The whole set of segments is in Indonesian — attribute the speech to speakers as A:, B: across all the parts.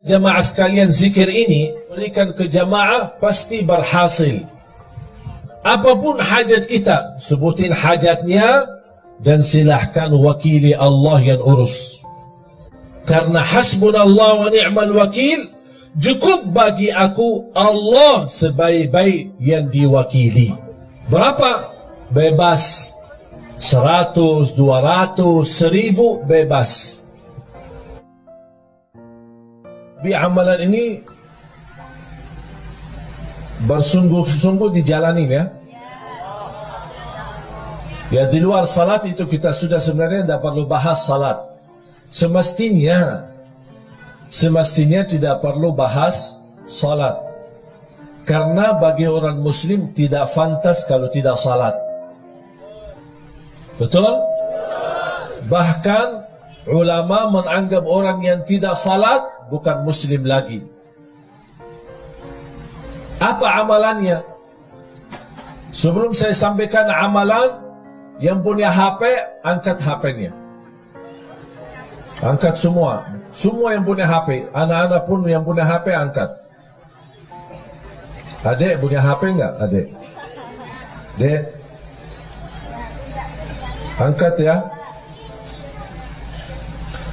A: Jamaah sekalian, zikir ini berikan ke jamaah pasti berhasil. Apapun hajat kita, sebutin hajatnya dan silahkan wakili Allah yang urus. Karena hasbunallah wa ni'mal wakil, cukup bagi aku Allah sebaik-baik yang diwakili. Berapa? Bebas. 100, 200, 1000 bebas. Tapi amalan ini bersungguh-sungguh dijalani ya. Ya, di luar salat itu kita sudah sebenarnya tidak perlu bahas salat. Semestinya tidak perlu bahas salat. Karena bagi orang muslim tidak fantas kalau tidak salat. Betul? Bahkan ulama menganggap orang yang tidak salat bukan muslim lagi. Apa amalannya? Sebelum saya sampaikan amalan, yang punya HP, angkat HP-nya. Angkat semua. Semua yang punya HP. Anak-anak pun yang punya HP, angkat. Adik punya HP enggak? Adik? Dek? Angkat ya.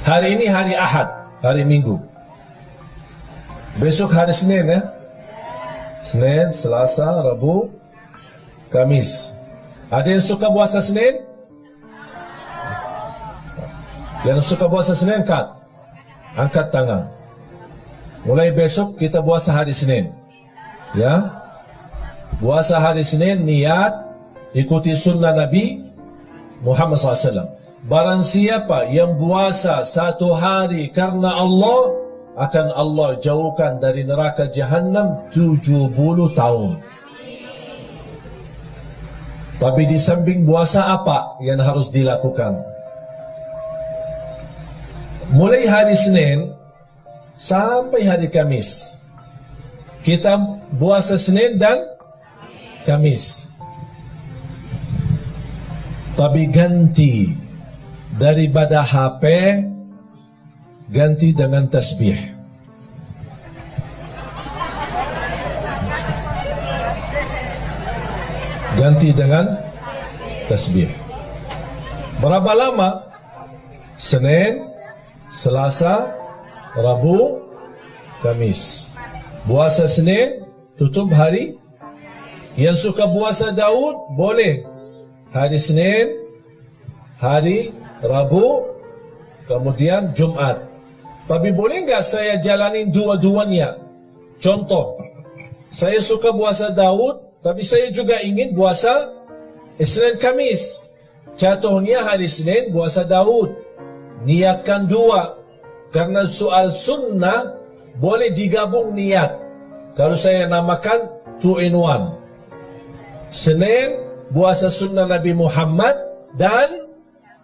A: Hari ini hari Ahad, hari Minggu. Besok hari Senin ya. Senin, Selasa, Rabu, Kamis. Ada yang suka puasa Senin? Yang suka puasa Senin, angkat. Angkat tangan. Mulai besok kita puasa hari Senin. Ya. Puasa hari Senin, niat ikuti sunnah Nabi Muhammad SAW. Barang siapa yang puasa satu hari karena Allah, akan Allah jauhkan dari neraka Jahannam 70 tahun. Tapi di samping puasa apa yang harus dilakukan? Mulai hari Senin sampai hari Kamis, kita puasa Senin dan Kamis. Tapi ganti daripada HP, ganti dengan tasbih. Ganti dengan tasbih. Berapa lama? Senin, Selasa, Rabu, Kamis. Puasa Senin, tutup hari. Yang suka puasa Daud, boleh. Hari Senin, hari Rabu, kemudian Jumat. Tapi boleh nggak saya jalanin dua-duanya? Contoh, saya suka puasa Daud, tapi saya juga ingin puasa Senin Kamis. Contohnya hari Senin puasa Daud. Niatkan dua. Karena soal sunnah boleh digabung niat. Kalau saya namakan 2 in 1. Senin puasa sunnah Nabi Muhammad dan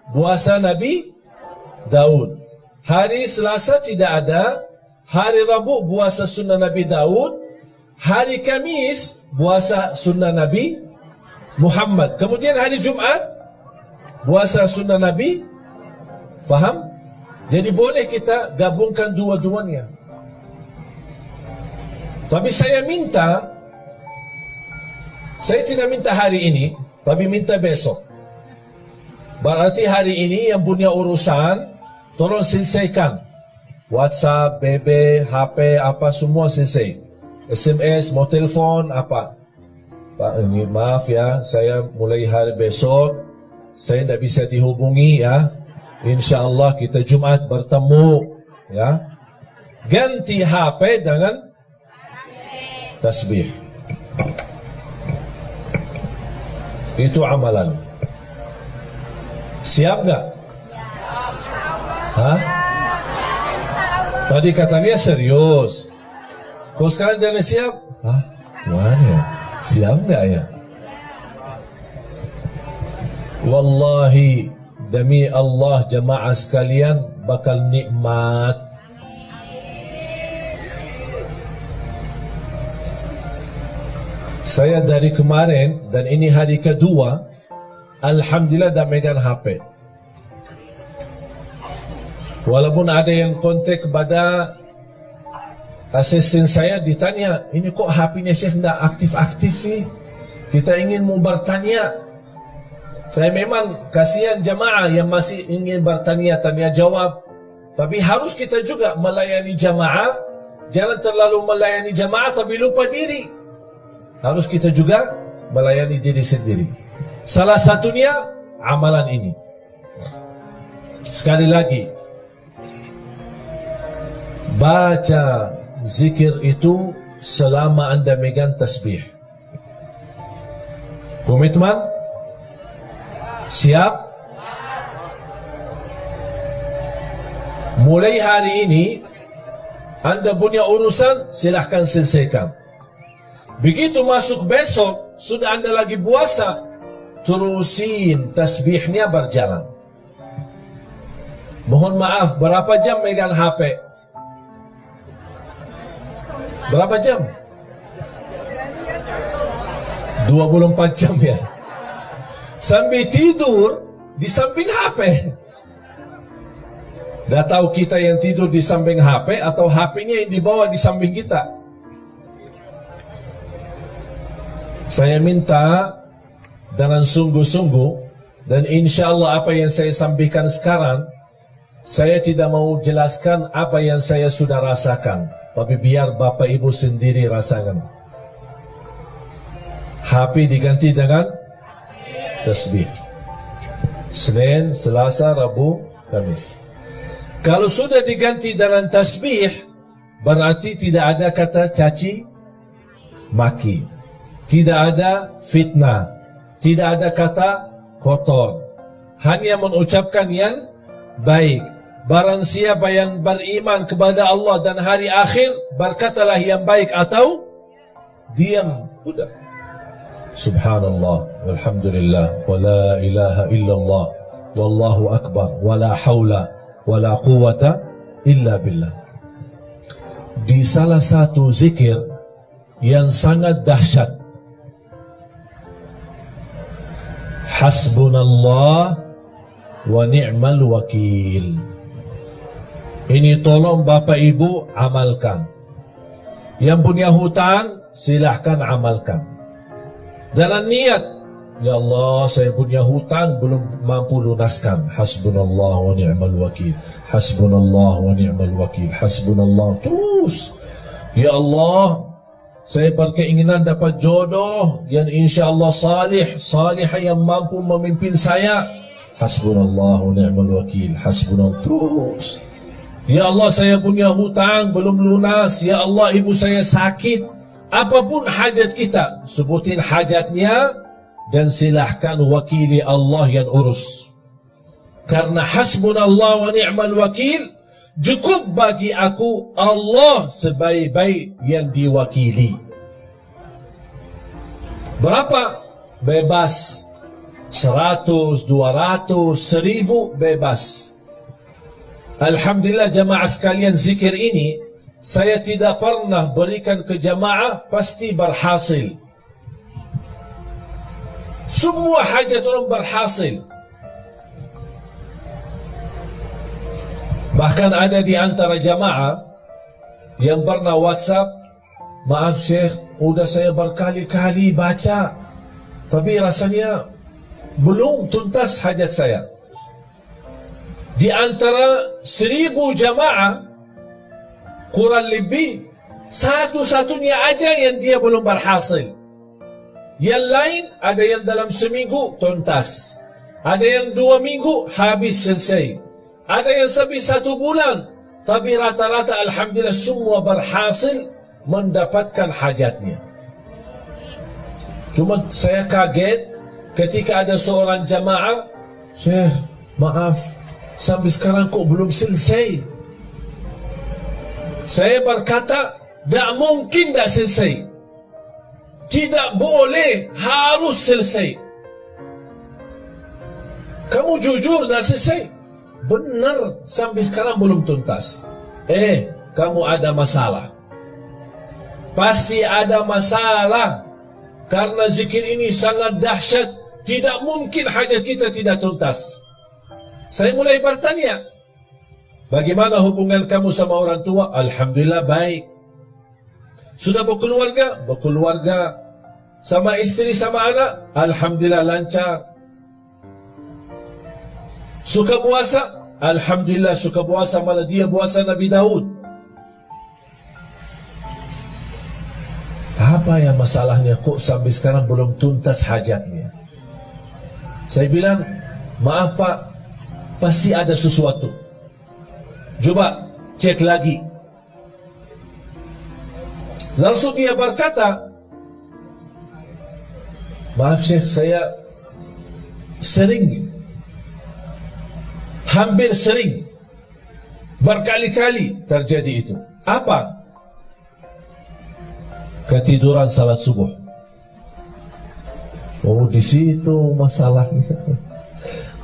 A: puasa Nabi Daud. Hari Selasa tidak ada. Hari Rabu puasa sunnah Nabi Daud. Hari Kamis puasa sunnah Nabi Muhammad. Kemudian hari Jumat puasa sunnah Nabi. Faham? Jadi boleh kita gabungkan dua-duanya. Tapi saya tidak minta hari ini, tapi minta besok. Berarti hari ini yang punya urusan, tolong selesaikan. WhatsApp, BB, HP, apa semua selesai. SMS, mau telepon, apa. Pak, ini maaf ya, saya mulai hari besok, saya tidak bisa dihubungi ya. InsyaAllah kita Jumat bertemu ya. Ganti HP dengan tasbih. Itu amalan. Siap nggak? Hah? Tadi katanya serius. Kau sekarang jangan siap? Hah? Gimana ya? Siap nggak ya? Wallahi, demi Allah jamaah sekalian, bakal nikmat. Saya dari kemarin dan ini hari kedua, alhamdulillah dah megang HP. Walaupun ada yang kontak kepada asisten saya ditanya, ini kok HP-nya Syekh tidak aktif-aktif sih? Kita ingin mau bertanya. Saya memang kasihan jamaah yang masih ingin bertanya, tanya jawab. Tapi harus kita juga melayani jamaah. Jangan terlalu melayani jamaah tapi lupa diri. Harus kita juga melayani diri sendiri. Salah satunya amalan ini. Sekali lagi, baca zikir itu selama anda megang tasbih. Komitmen? Siap? Mulai hari ini anda punya urusan, silahkan selesaikan. Begitu masuk besok, sudah anda lagi puasa, terusin tasbihnya berjalan. Mohon maaf, berapa jam megang HP? Berapa jam? 24 jam ya. Sambil tidur di samping HP. Dah tahu kita yang tidur di samping HP atau HP-nya yang dibawa di samping kita. Saya minta dengan sungguh-sungguh, dan insya Allah apa yang saya sampaikan sekarang, saya tidak mau jelaskan apa yang saya sudah rasakan, tapi biar Bapak Ibu sendiri rasakan. HP diganti dengan tasbih. Senin, Selasa, Rabu, Kamis. Kalau sudah diganti dengan tasbih, berarti tidak ada kata caci maki, tidak ada fitnah, tidak ada kata kotor, hanya mengucapkan yang baik. Barang siapa yang beriman kepada Allah dan hari akhir, berkatalah yang baik atau diam. Sudah. Subhanallah, walhamdulillah, wa la ilaha illallah, wallahu akbar, wa la hawla, wa la quwata illa billah. Di salah satu zikir yang sangat dahsyat, hasbunallah wa ni'mal wakil. Ini tolong Bapak Ibu amalkan. Yang punya hutang silahkan amalkan. Dalam niat, ya Allah saya punya hutang belum mampu lunaskan. Hasbunallah wa ni'mal wakil. Hasbunallah wa ni'mal wakil. Hasbunallah. Terus, ya Allah saya berkeinginan dapat jodoh yang insya Allah salihah yang mampu memimpin saya. Hasbunallah wa ni'mal wakil. Hasbunallah. Terus, ya Allah saya punya hutang belum lunas. Ya Allah ibu saya sakit. Apapun hajat kita, sebutin hajatnya dan silahkan wakili Allah yang urus. Karena hasbunallah wa ni'mal wakil, cukup bagi aku Allah sebaik-baik yang diwakili. Berapa? Bebas. 100, 200, 1000 bebas. Alhamdulillah jamaah sekalian, zikir ini saya tidak pernah berikan ke jamaah pasti berhasil. Semua hajat orang berhasil. Bahkan ada di antara jamaah yang pernah WhatsApp, maaf Syekh, udah saya berkali-kali baca, tapi rasanya belum tuntas hajat saya. Di antara 1000 jamaah, kurang lebih satu-satunya aja yang dia belum berhasil. Yang lain ada yang dalam seminggu tuntas, ada yang 2 minggu habis selesai, ada yang sampai 1 bulan. Tapi rata-rata alhamdulillah semua berhasil mendapatkan hajatnya. Cuma saya kaget ketika ada seorang jamaah, Syekh maaf sampai sekarang kok belum selesai. Saya berkata, tak mungkin tak selesai. Tidak boleh, harus selesai. Kamu jujur tak selesai? Benar, sampai sekarang belum tuntas. Kamu ada masalah. Pasti ada masalah. Karena zikir ini sangat dahsyat. Tidak mungkin hajat kita tidak tuntas. Saya mulai bertanya, bagaimana hubungan kamu sama orang tua? Alhamdulillah baik. Sudah berkeluarga? Berkeluarga. Sama istri, sama anak? Alhamdulillah lancar. Suka puasa? Alhamdulillah suka puasa, malah dia puasa Nabi Daud. Apa yang masalahnya kok sampai sekarang belum tuntas hajatnya? Saya bilang, maaf Pak, pasti ada sesuatu. Coba cek lagi. Langsung dia berkata, maaf Syekh, saya sering, hampir sering, berkali-kali terjadi itu. Apa? Ketiduran salat subuh. Oh, di situ masalahnya.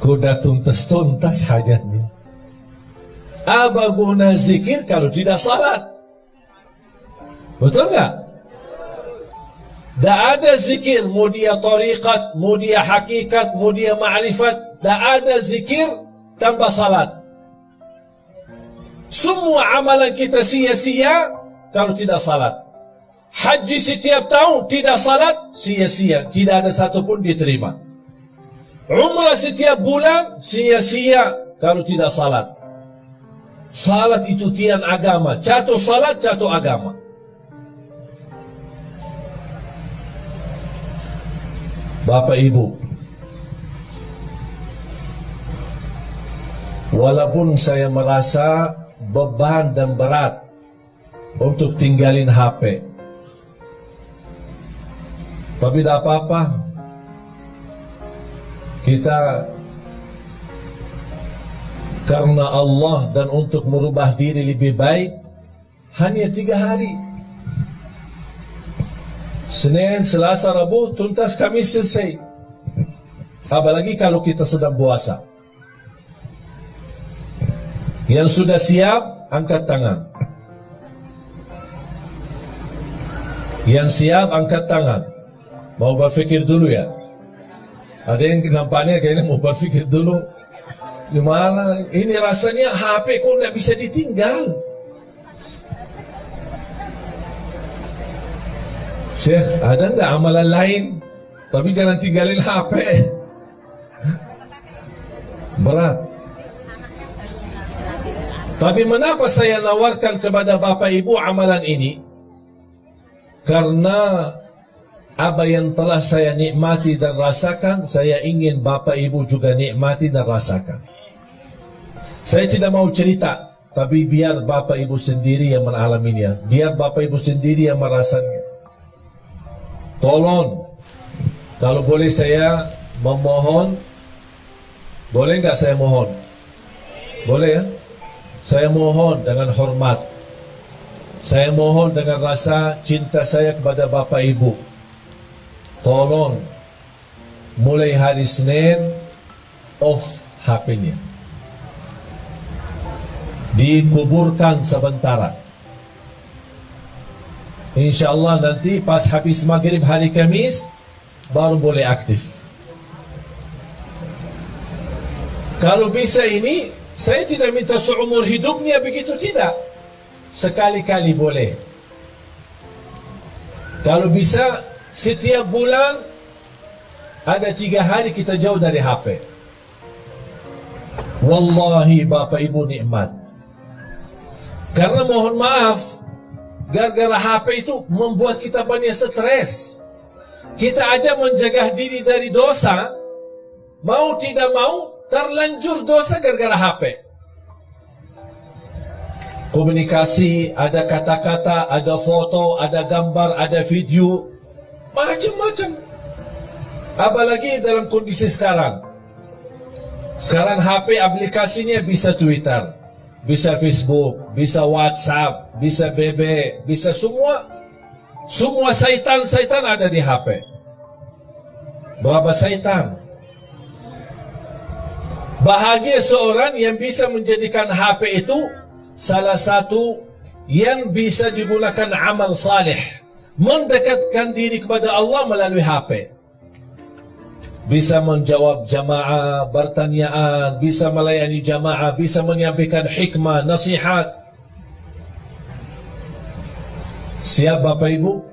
A: Kuda tuntas-tuntas hajatnya. Apa guna zikir kalau tidak salat? Betul nggak? Tak ada zikir, mau dia tariqat, mau dia hakikat, mau dia ma'rifat, tak ada zikir tanpa salat. Semua amalan kita sia-sia kalau tidak salat. Haji setiap tahun tidak salat, sia-sia, tidak ada satupun diterima. Umrah setiap bulan, sia-sia kalau tidak salat. Salat itu tiang agama, jatuh salat, jatuh agama. Bapak Ibu, walaupun saya merasa beban dan berat untuk tinggalin HP, tapi tidak apa-apa. Kita karena Allah dan untuk merubah diri lebih baik, hanya 3 hari. Senin, Selasa, Rabu, tuntas, Kamis selesai. Apalagi kalau kita sedang puasa. Yang sudah siap, angkat tangan. Yang siap, angkat tangan. Mau berfikir dulu ya. Ada yang nampaknya kayaknya mau berfikir dulu. Gimana? Ini rasanya HP kok nggak bisa ditinggal. Syekh, ada nggak amalan lain? Tapi jangan tinggalin HP. Berat. Tapi mengapa saya nawarkan kepada Bapak Ibu amalan ini? Karena apa yang telah saya nikmati dan rasakan, saya ingin Bapak Ibu juga nikmati dan rasakan. Saya tidak mau cerita, tapi biar Bapak Ibu sendiri yang mengalaminya. Biar Bapak Ibu sendiri yang merasanya. Tolong, kalau boleh saya memohon, boleh nggak saya mohon? Boleh ya? Saya mohon dengan hormat. Saya mohon dengan rasa cinta saya kepada Bapak Ibu. Tolong, mulai hari Senin, off HP-nya. Dikuburkan sementara. InsyaAllah nanti pas habis maghrib hari Kamis, baru boleh aktif. Kalau bisa ini, saya tidak minta seumur hidupnya begitu, tidak. Sekali-kali boleh. Kalau bisa, setiap bulan, ada 3 hari kita jauh dari HP. Wallahi Bapak Ibu nikmat. Karena mohon maaf, gara-gara HP itu membuat kita banyak stres. Kita aja menjaga diri dari dosa, mau tidak mau terlanjur dosa gara-gara HP. Komunikasi, ada kata-kata, ada foto, ada gambar, ada video, macam-macam. Apalagi dalam kondisi sekarang. Sekarang HP aplikasinya bisa Twitter, bisa Facebook, bisa WhatsApp, bisa BB, bisa semua. Semua syaitan ada di HP. Berapa syaitan? Bahagia seorang yang bisa menjadikan HP itu salah satu yang bisa digunakan amal saleh, mendekatkan diri kepada Allah melalui HP. Bisa menjawab jamaah, pertanyaan, bisa melayani jamaah, bisa menyampaikan hikmah, nasihat. Siap Bapak Ibu?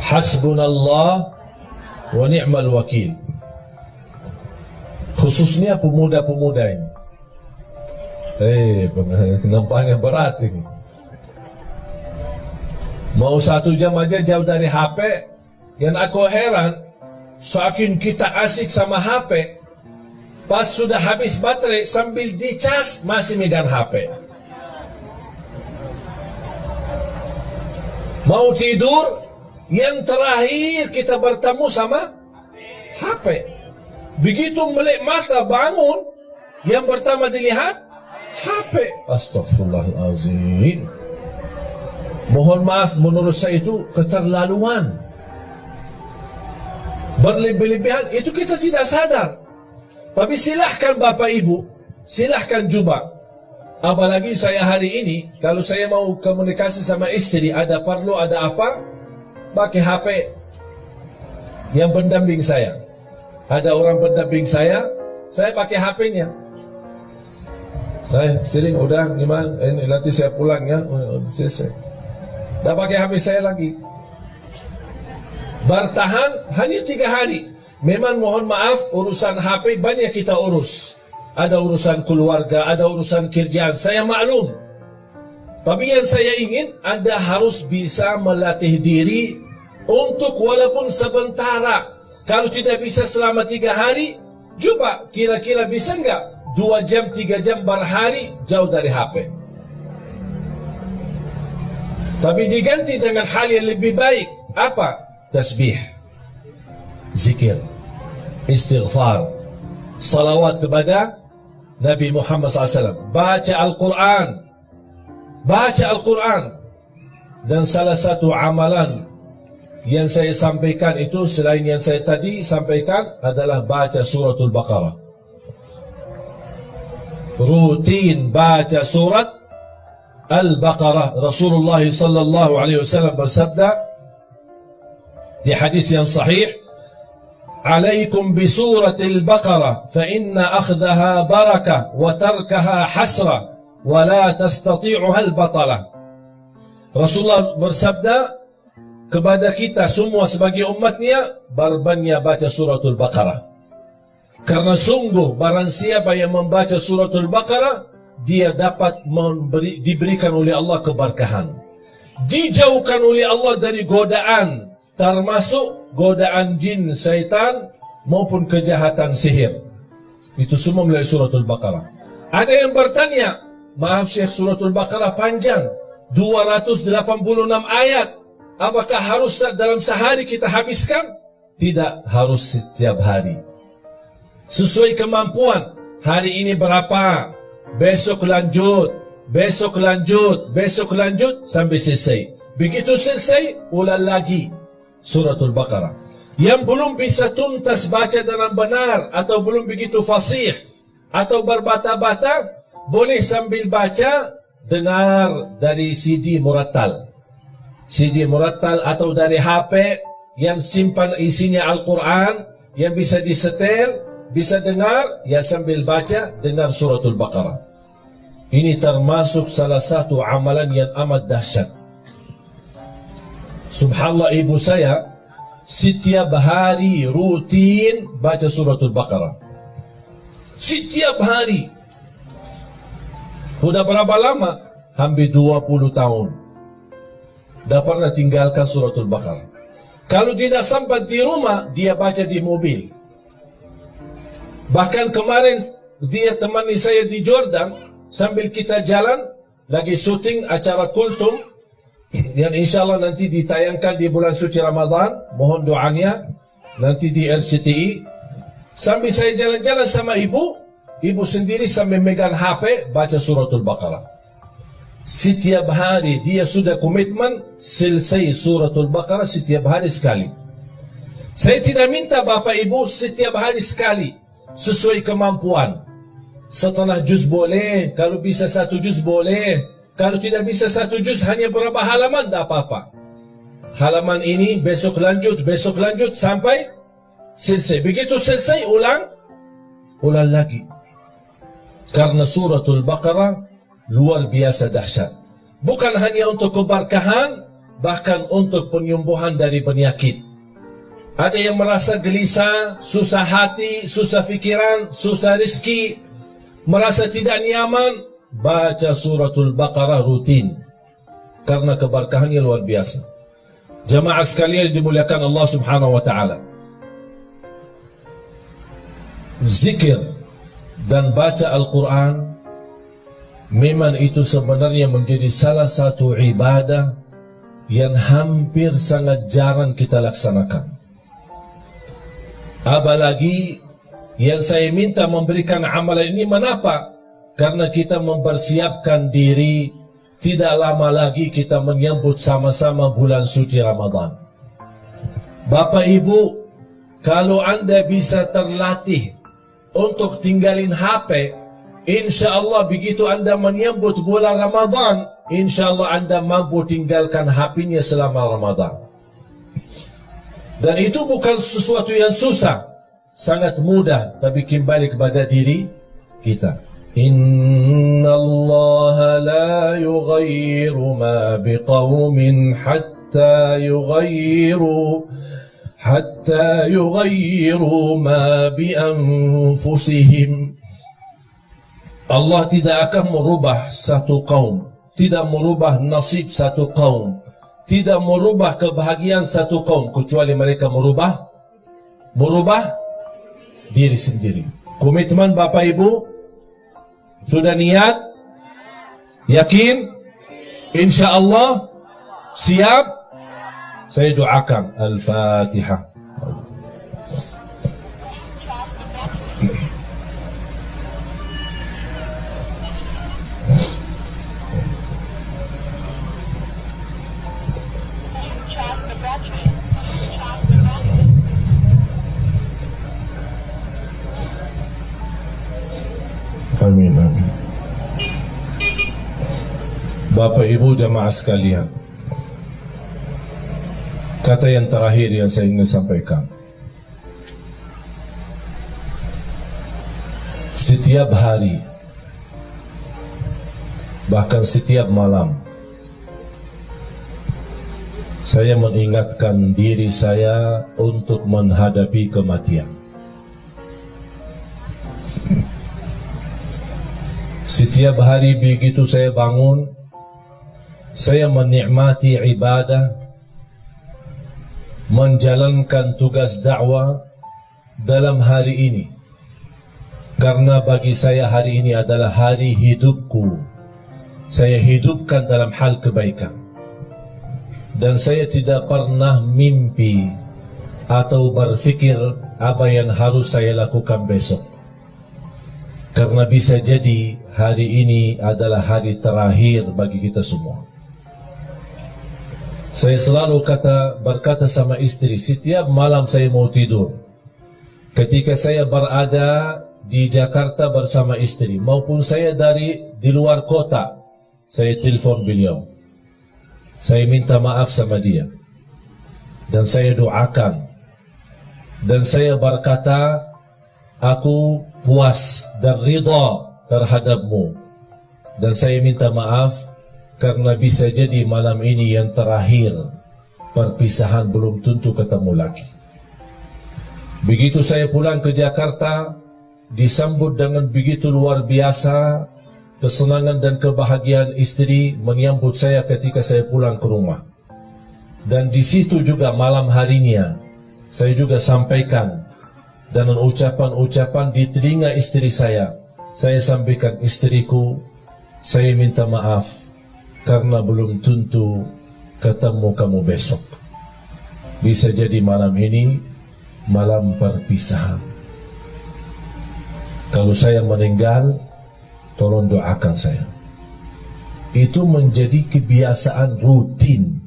A: Hasbunallah wa ni'mal wakil. Khususnya pemuda-pemuda ini. Nampaknya berat ini. Mau 1 jam aja jauh dari HP. Yang aku heran, saking kita asik sama HP, pas sudah habis baterai sambil dicas masih megang HP. Mau tidur, yang terakhir kita bertemu sama HP. Begitu melek mata bangun, yang pertama dilihat HP. Astaghfirullahaladzim. Mohon maaf, menurut saya itu keterlaluan, berlebih-lebihan. Itu kita tidak sadar. Tapi silahkan Bapak Ibu, silahkan coba. Apalagi saya hari ini, kalau saya mau komunikasi sama istri, ada perlu, ada apa, pakai HP yang pendamping saya. Ada orang pendamping saya pakai HP-nya. Sering udah gimana? Ini nanti saya pulang ya, selesai. Dah pakai HP saya lagi. Bertahan hanya 3 hari. Memang mohon maaf, urusan HP banyak kita urus. Ada urusan keluarga, ada urusan kerjaan, saya maklum. Tapi yang saya ingin, Anda harus bisa melatih diri untuk walaupun sementara. Kalau tidak bisa selama 3 hari, coba kira-kira bisa enggak 2 jam, 3 jam berhari jauh dari HP. Tapi diganti dengan hal yang lebih baik. Apa? Tasbih, zikir, istighfar, salawat kepada Nabi Muhammad SAW, baca Al-Quran, baca Al-Quran. Dan salah satu amalan yang saya sampaikan itu, selain yang saya tadi sampaikan, adalah baca suratul Baqarah. Rutin baca surat Al-Baqarah. Rasulullah sallallahu alaihi wasallam bersabda di hadis yang sahih, "Alaikum bi suratil Baqarah fa inna akhdaha barakah wa tarkaha hasra wa la tastati'uha al-batalah." Rasulullah bersabda kepada kita semua sebagai umatnya, berbanyak baca suratul Baqarah. Karena sungguh barang siapa yang membaca suratul Baqarah, dia dapat diberikan oleh Allah keberkahan, dijauhkan oleh Allah dari godaan, termasuk godaan jin, syaitan, maupun kejahatan sihir. Itu semua melalui suratul Baqarah. Ada yang bertanya, maaf Syekh, suratul Baqarah panjang, 286 ayat. Apakah harus dalam sehari kita habiskan? Tidak harus setiap hari. Sesuai kemampuan. Hari ini berapa? Besok lanjut, besok lanjut, besok lanjut sampai selesai. Begitu selesai, ulang lagi suratul Baqarah. Yang belum bisa tuntas baca dengan benar, atau belum begitu fasih, atau berbata-bata, boleh sambil baca, dengar dari CD murattal. CD murattal atau dari HP yang simpan isinya Al-Quran, yang bisa disetel, bisa dengar, ya sambil baca, dengar suratul Baqarah. Ini termasuk salah satu amalan yang amat dahsyat. Subhanallah, ibu saya setiap hari rutin baca suratul Baqarah. Setiap hari. Sudah berapa lama? Hampir 20 tahun. Dah pernah tinggalkan suratul Baqarah. Kalau tidak sempat di rumah, dia baca di mobil. Bahkan kemarin dia temani saya di Jordan, sambil kita jalan, lagi syuting acara Kultum, yang insya Allah nanti ditayangkan di bulan suci Ramadan. Mohon doanya nanti di RCTI. Sambil saya jalan-jalan sama ibu sendiri sambil megang HP baca suratul Baqarah. Setiap hari dia sudah komitmen selesai suratul Baqarah setiap hari sekali. Saya tidak minta Bapak Ibu setiap hari sekali, sesuai kemampuan. Setelah juz boleh, kalau bisa 1 juz boleh, kalau tidak bisa 1 juz hanya berapa halaman, tidak apa-apa. Halaman ini besok lanjut sampai selesai. Begitu selesai, ulang lagi. Karena suratul Baqarah luar biasa dahsyat. bukan hanya untuk keberkahan, bahkan untuk penyembuhan dari penyakit. Ada yang merasa gelisah, susah hati, susah fikiran, susah rezeki, merasa tidak nyaman, baca suratul Baqarah rutin, karena keberkahannya luar biasa. Jamaah sekalian dimuliakan Allah Subhanahu wa taala, zikir dan baca Al-Quran memang itu sebenarnya menjadi salah satu ibadah yang hampir sangat jarang kita laksanakan. Apalagi yang saya minta memberikan amalan ini, kenapa? Karena kita mempersiapkan diri, tidak lama lagi kita menyambut sama-sama bulan suci Ramadan. Bapak Ibu, kalau Anda bisa terlatih untuk tinggalin HP, insya Allah begitu Anda menyambut bulan Ramadan, insya Allah Anda mampu tinggalkan HP-nya selama Ramadan. Dan itu bukan sesuatu yang susah, sangat mudah, tapi kembali kepada diri kita. Inna Allah la yughayyiru ma biqawmin hatta yughayyiru ma bi anfusihim. Allah tidak akan merubah satu kaum, tidak merubah nasib satu kaum, tidak merubah kebahagiaan satu kaum, kecuali mereka merubah diri sendiri. Komitmen Bapak Ibu, sudah niat? Yakin? Insya Allah? Siap? Saya doakan. Al-Fatihah. Amin, amin. Bapak Ibu jamaah sekalian, kata yang terakhir yang saya ingin sampaikan, setiap hari, bahkan setiap malam, saya mengingatkan diri saya untuk menghadapi kematian. Setiap hari begitu saya bangun, saya menikmati ibadah, menjalankan tugas dakwah dalam hari ini. Karena bagi saya hari ini adalah hari hidupku. Saya hidupkan dalam hal kebaikan. Dan saya tidak pernah mimpi atau berfikir apa yang harus saya lakukan besok. Karena bisa jadi hari ini adalah hari terakhir bagi kita semua. Saya selalu berkata sama istri, setiap malam saya mau tidur, ketika saya berada di Jakarta bersama istri, maupun saya di luar kota, saya telepon beliau. Saya minta maaf sama dia. Dan saya doakan. Dan saya berkata, aku puas dan ridha terhadapmu, dan saya minta maaf karena bisa jadi malam ini yang terakhir, perpisahan belum tentu ketemu lagi. Begitu saya pulang ke Jakarta, disambut dengan begitu luar biasa, kesenangan dan kebahagiaan istri menyambut saya ketika saya pulang ke rumah. Dan di situ juga malam harinya saya juga sampaikan dengan ucapan-ucapan di telinga istri saya sampaikan, istriku, saya minta maaf karena belum tentu ketemu kamu besok. Bisa jadi malam ini malam perpisahan. Kalau saya meninggal, tolong doakan saya. Itu menjadi kebiasaan rutin.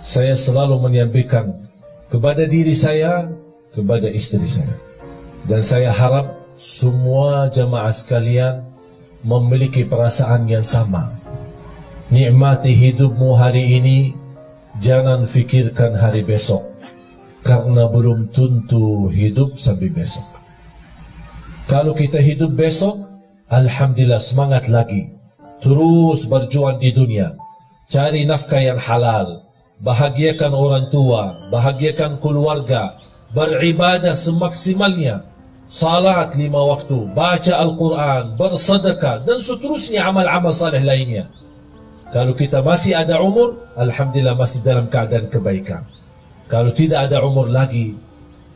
A: Saya selalu menyampaikan kepada diri saya, kepada istri saya. Dan saya harap semua jamaah sekalian memiliki perasaan yang sama. Nikmati hidupmu hari ini, jangan fikirkan hari besok, karena belum tentu hidup sampai besok. Kalau kita hidup besok, alhamdulillah, semangat lagi. terus berjuang di dunia. Cari nafkah yang halal, bahagiakan orang tua, bahagiakan keluarga, beribadah semaksimalnya, salat 5 waktu, baca Al-Quran, bersedekah, dan seterusnya amal-amal saleh lainnya. Kalau kita masih ada umur, alhamdulillah masih dalam keadaan kebaikan. Kalau tidak ada umur lagi,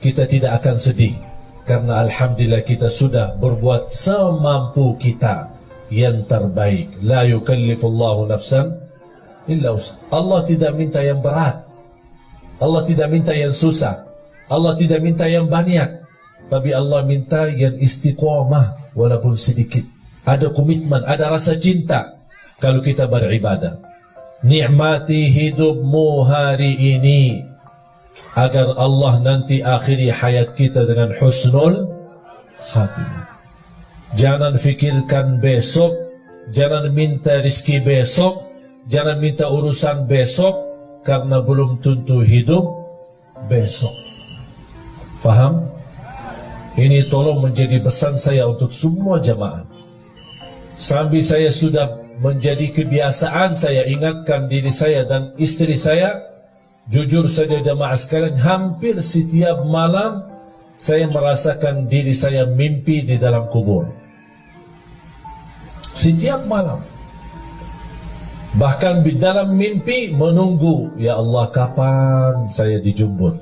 A: kita tidak akan sedih, karena alhamdulillah kita sudah berbuat semampu kita yang terbaik. La yukallifullahu nafsan illa wus'aha. Allah tidak minta yang berat, Allah tidak minta yang susah, Allah tidak minta yang banyak, tapi Allah minta yang istiqamah walaupun sedikit. Ada komitmen, ada rasa cinta kalau kita beribadah. Nikmati hidupmu hari ini agar Allah nanti akhiri hayat kita dengan husnul khatimah. Jangan fikirkan besok, jangan minta rizki besok, jangan minta urusan besok, karena belum tentu hidup besok. Faham? Ini tolong menjadi pesan saya untuk semua jamaah. Sambil saya sudah menjadi kebiasaan, saya ingatkan diri saya dan istri saya. Jujur saja jamaah sekalian, hampir setiap malam saya merasakan diri saya mimpi di dalam kubur. Setiap malam. Bahkan di dalam mimpi menunggu, ya Allah kapan saya dijemput?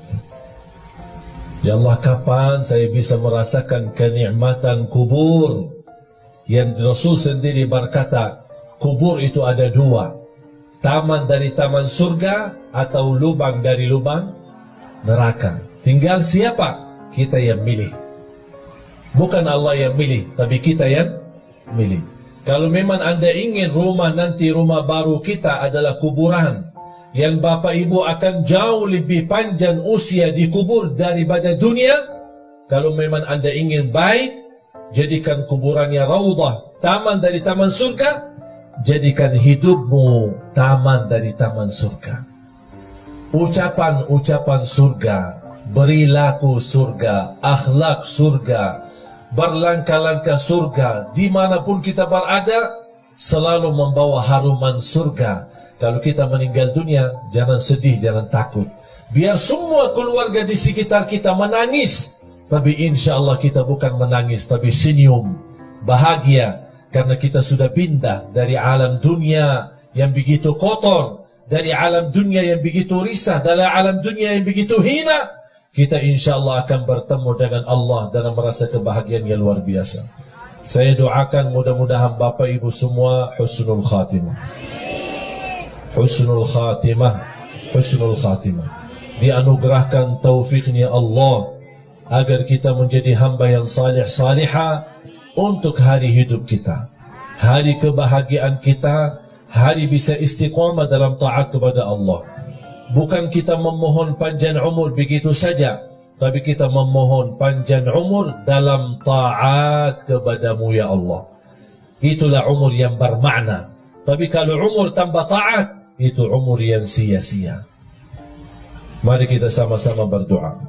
A: Ya Allah kapan saya bisa merasakan kenikmatan kubur? Yang Rasul sendiri berkata, kubur itu ada 2. Taman dari taman surga atau lubang dari lubang neraka. Tinggal siapa? Kita yang milih. Bukan Allah yang milih, tapi kita yang milih. Kalau memang Anda ingin rumah nanti, rumah baru kita adalah kuburan, yang Bapak Ibu akan jauh lebih panjang usia di kubur daripada dunia. Kalau memang Anda ingin baik, jadikan kuburannya raudhah, taman dari taman surga. Jadikan hidupmu taman dari taman surga. Ucapan-ucapan surga, perilaku surga, akhlak surga, berlangkah-langkah surga, dimanapun kita berada, selalu membawa haruman surga. Kalau kita meninggal dunia, jangan sedih, jangan takut. Biar semua keluarga di sekitar kita menangis, tapi insya Allah kita bukan menangis, tapi senyum, bahagia. Karena kita sudah pindah dari alam dunia yang begitu kotor, dari alam dunia yang begitu risah, dari alam dunia yang begitu hina. Kita insya Allah akan bertemu dengan Allah dalam merasa kebahagiaan yang luar biasa. Saya doakan mudah-mudahan Bapak Ibu semua husnul khatimah. Husnul khatimah, husnul khatimah. Dianugerahkan taufiknya Allah agar kita menjadi hamba yang salih salihah untuk hari hidup kita, hari kebahagiaan kita, hari bisa istiqamah dalam taat kepada Allah. Bukan kita memohon panjang umur begitu saja, tapi kita memohon panjang umur dalam taat kepadamu ya Allah. Itulah umur yang bermakna. Tapi kalau umur tanpa taat, itu umur yang sia-sia. Mari kita sama-sama berdoa.